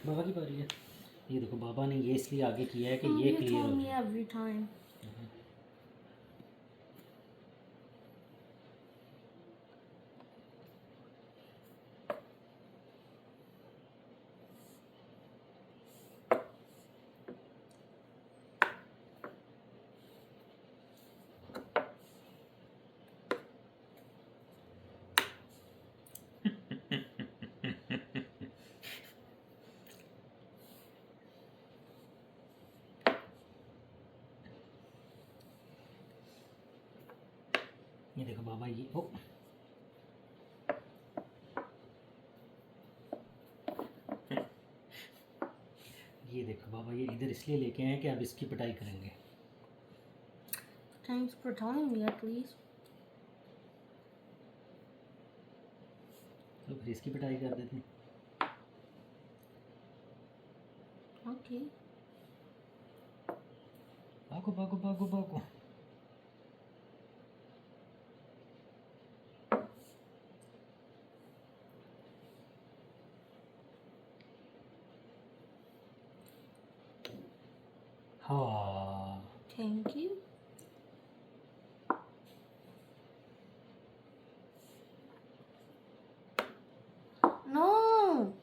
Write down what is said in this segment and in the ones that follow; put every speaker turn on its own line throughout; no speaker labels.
बाबा की बारी है। ये देखो बाबा ने ये इसलिए आगे किया है कि ये क्लियर हो जाए।
every time.
ये देखो बाबा ये ओ ये देखो बाबा ये इधर इसलिए लेके आए कि अब इसकी पिटाई करेंगे।
Thanks for telling me at least.
तो फिर इसकी पिटाई कर देते हैं।
Okay.
भागो भागो भागो भागो। हाँ
Thank you. No.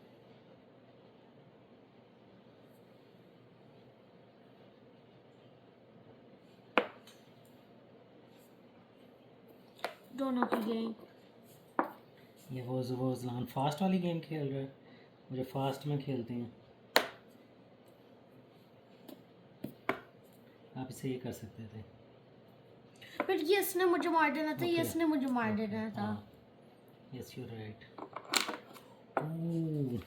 Don't know the game.
ये वो ज़लान फास्ट वाली गेम खेल रहा है। मुझे फास्ट में खेलते हैं। आप इसे ये कर सकते थे।
But yes ने मुझे मार देना था।
Okay.
Yes ने मुझे मार देना था।
Yes, you're right. Ooh.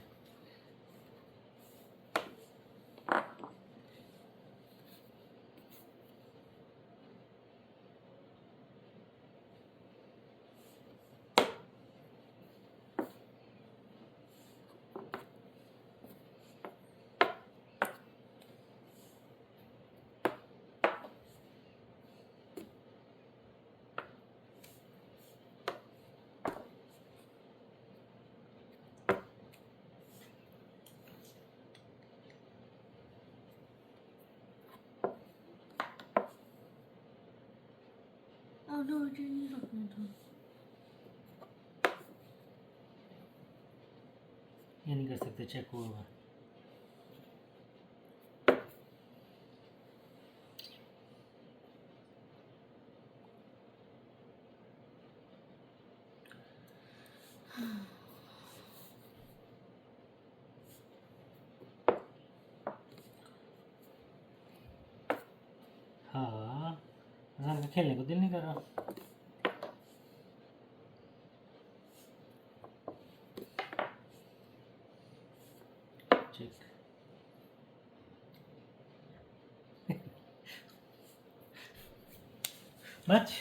Oh no, मुझे नहीं रखना था।
ये नहीं कर सकते, चेक होगा। हाँ अजान का खेलने को दिल नहीं कर रहा। चेक बच